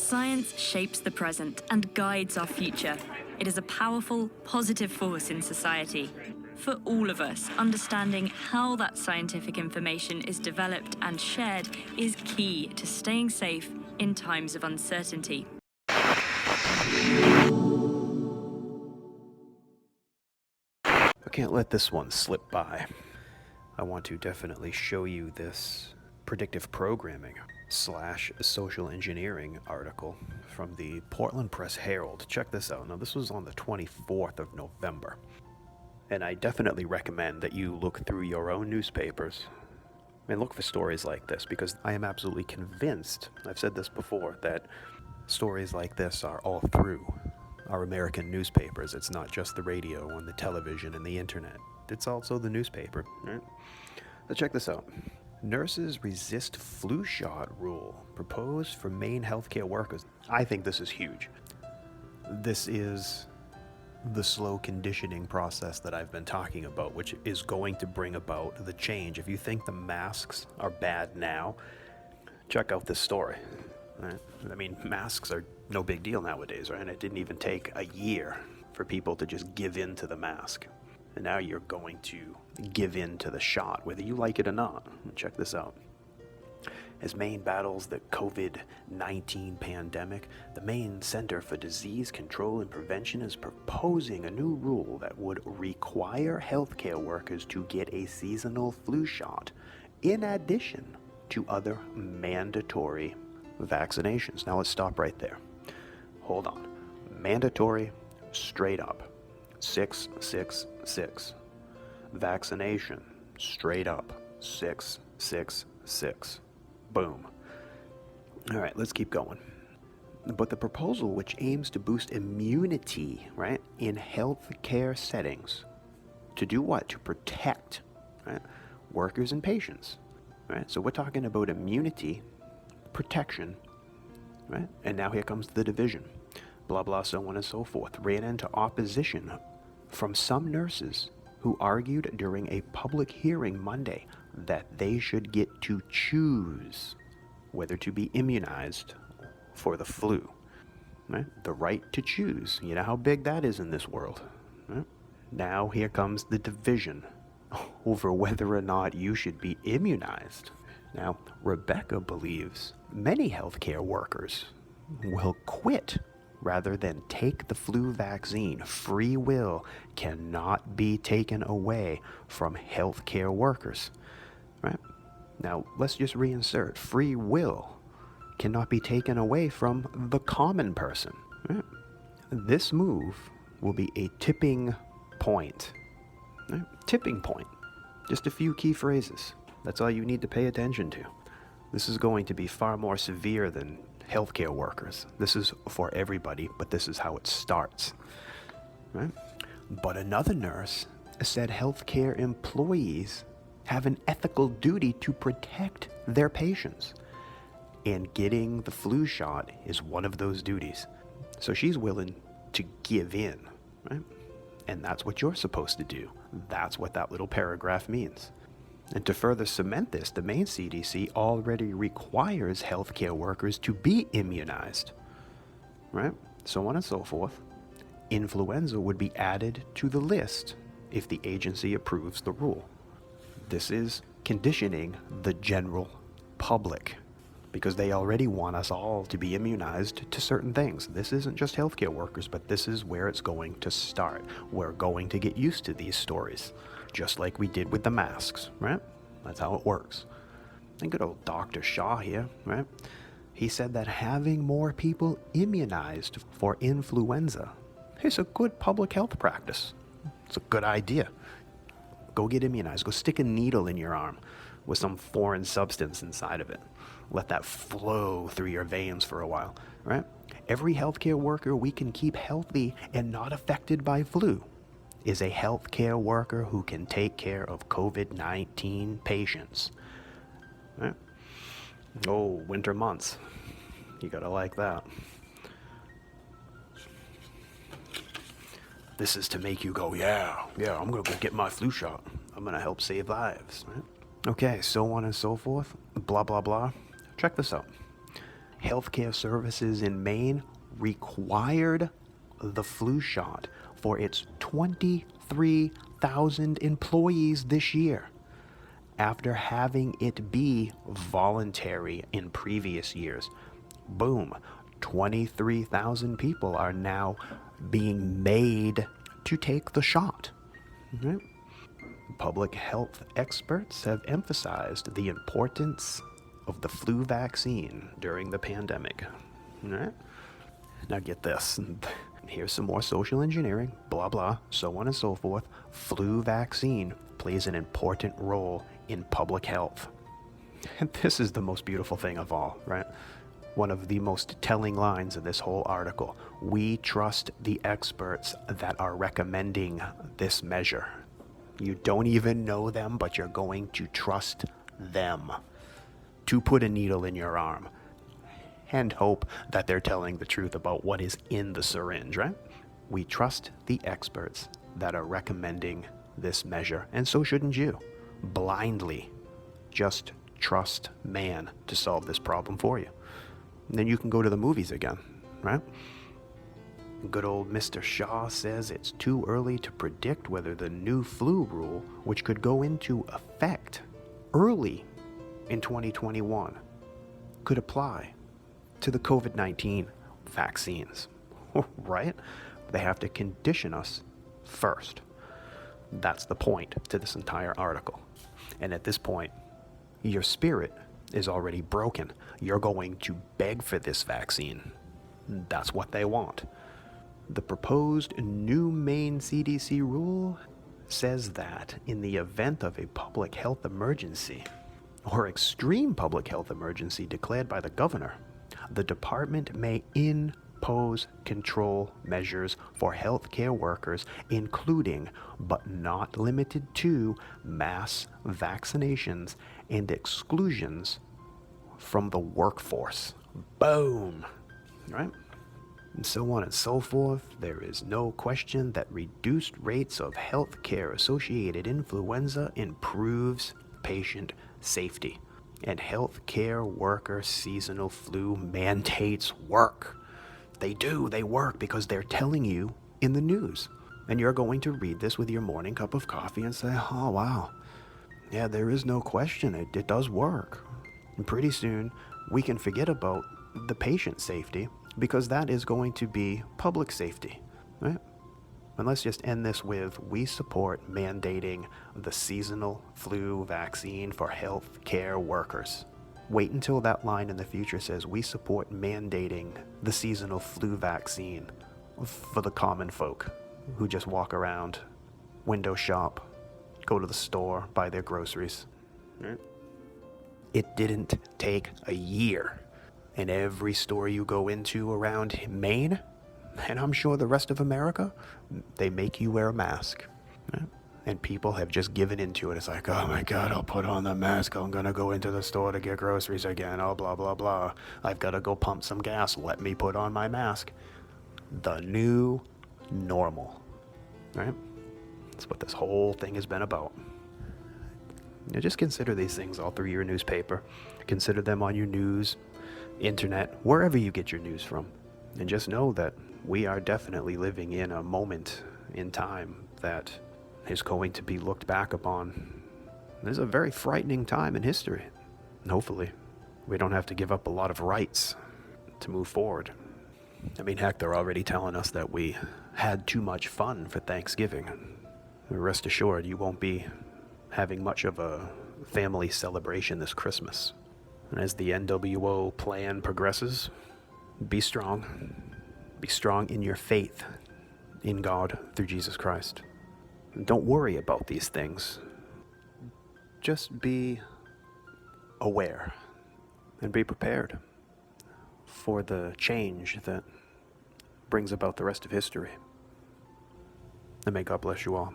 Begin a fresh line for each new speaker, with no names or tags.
Science shapes the present and guides our future. It is a powerful, positive force in society. For all of us, understanding how that scientific information is developed and shared is key to staying safe in times of uncertainty.
I can't let this one slip by. I want to definitely show you this predictive programming / social engineering article from the Portland Press Herald. Check this out. Now, this was on the 24th of November. And I definitely recommend that you look through your own newspapers and look for stories like this, because I am absolutely convinced, I've said this before, that stories like this are all through our American newspapers. It's not just the radio and the television and the internet. It's also the newspaper, right? So check this out. Nurses resist flu shot rule proposed for Maine healthcare workers. I think this is huge. This is the slow conditioning process that I've been talking about, which is going to bring about the change. If you think the masks are bad now, check out this story. Right? I mean, masks are no big deal nowadays, right? It didn't even take a year for people to just give in to the mask. And now you're going to give in to the shot, whether you like it or not. Check this out. As Maine battles the COVID-19 pandemic, the Maine Center for Disease Control and Prevention is proposing a new rule that would require healthcare workers to get a seasonal flu shot in addition to other mandatory vaccinations. Now let's stop right there. Hold on. Mandatory, straight up. 666. Vaccination, straight up. 666. Boom. All right, let's keep going. But the proposal, which aims to boost immunity, right, in healthcare settings, to do what? To protect, right, workers and patients, right? So we're talking about immunity, protection, right? And now here comes the division, blah, blah, so on and so forth. Ran into opposition from some nurses who argued during a public hearing Monday that they should get to choose whether to be immunized for the flu. Right? The right to choose. You know how big that is in this world. Right? Now here comes the division over whether or not you should be immunized. Now, Rebecca believes many healthcare workers will quit rather than take the flu vaccine. Free will cannot be taken away from healthcare workers. Right? Now, let's just reinsert. Free will cannot be taken away from the common person. Right? This move will be a tipping point. Right? Tipping point. Just a few key phrases. That's all you need to pay attention to. This is going to be far more severe than healthcare workers. This is for everybody, but this is how it starts. Right? But another nurse said healthcare employees have an ethical duty to protect their patients. And getting the flu shot is one of those duties. So she's willing to give in, right? And that's what you're supposed to do. That's what that little paragraph means. And to further cement this, the Maine CDC already requires healthcare workers to be immunized, right? So on and so forth. Influenza would be added to the list if the agency approves the rule. This is conditioning the general public because they already want us all to be immunized to certain things. This isn't just healthcare workers, but this is where it's going to start. We're going to get used to these stories, just like we did with the masks, right? That's how it works. And good old Dr. Shaw here, right? He said that having more people immunized for influenza is a good public health practice. It's a good idea. Go get immunized. Go stick a needle in your arm with some foreign substance inside of it. Let that flow through your veins for a while, right? Every healthcare worker we can keep healthy and not affected by flu is a healthcare worker who can take care of COVID-19 patients. Right? Oh, winter months. You gotta like that. This is to make you go, yeah, I'm gonna go get my flu shot. I'm gonna help save lives, right? Okay, so on and so forth, blah, blah, blah. Check this out. healthcare services in Maine required the flu shot for its 23,000 employees this year, after having it be voluntary in previous years. Boom, 23,000 people are now being made to take the shot. Right? Public health experts have emphasized the importance of the flu vaccine during the pandemic. Right? Now get this. Here's some more social engineering, blah blah, so on and so forth. Flu vaccine plays an important role in public health. And this is the most beautiful thing of all, right? One of the most telling lines in this whole article. We trust the experts that are recommending this measure. You don't even know them, but you're going to trust them to put a needle in your arm and hope that they're telling the truth about what is in the syringe, right? We trust the experts that are recommending this measure, and so shouldn't you. Blindly just trust man to solve this problem for you. And then you can go to the movies again, right? Good old Mr. Shaw says it's too early to predict whether the new flu rule, which could go into effect early in 2021, could apply to the COVID-19 vaccines, right? They have to condition us first. That's the point to this entire article. And at this point, your spirit is already broken. You're going to beg for this vaccine. That's what they want. The proposed new Maine CDC rule says that in the event of a public health emergency or extreme public health emergency declared by the governor, the department may impose control measures for healthcare workers, including but not limited to mass vaccinations and exclusions from the workforce. Boom! Right? And so on and so forth. There is no question that reduced rates of healthcare-associated influenza improves patient safety. And healthcare worker seasonal flu mandates work. They do, they work because they're telling you in the news. And you're going to read this with your morning cup of coffee and say, oh wow, yeah, there is no question, it does work. And pretty soon, we can forget about the patient safety because that is going to be public safety, right? And let's just end this with, we support mandating the seasonal flu vaccine for healthcare workers. Wait until that line in the future says, we support mandating the seasonal flu vaccine for the common folk who just walk around, window shop, go to the store, buy their groceries. Right? It didn't take a year. In every store you go into around Maine, and I'm sure the rest of America, they make you wear a mask. Right? And people have just given into it. It's like, oh my God, I'll put on the mask. I'm going to go into the store to get groceries again. Oh, blah, blah, blah. I've got to go pump some gas. Let me put on my mask. The new normal. Right? That's what this whole thing has been about. Now just consider these things all through your newspaper. Consider them on your news, internet, wherever you get your news from. And just know that we are definitely living in a moment in time that is going to be looked back upon. This is a very frightening time in history. And hopefully, we don't have to give up a lot of rights to move forward. I mean, heck, they're already telling us that we had too much fun for Thanksgiving. Rest assured, you won't be having much of a family celebration this Christmas. And as the NWO plan progresses, be strong. Be strong in your faith in God through Jesus Christ. And don't worry about these things. Just be aware and be prepared for the change that brings about the rest of history. And may God bless you all.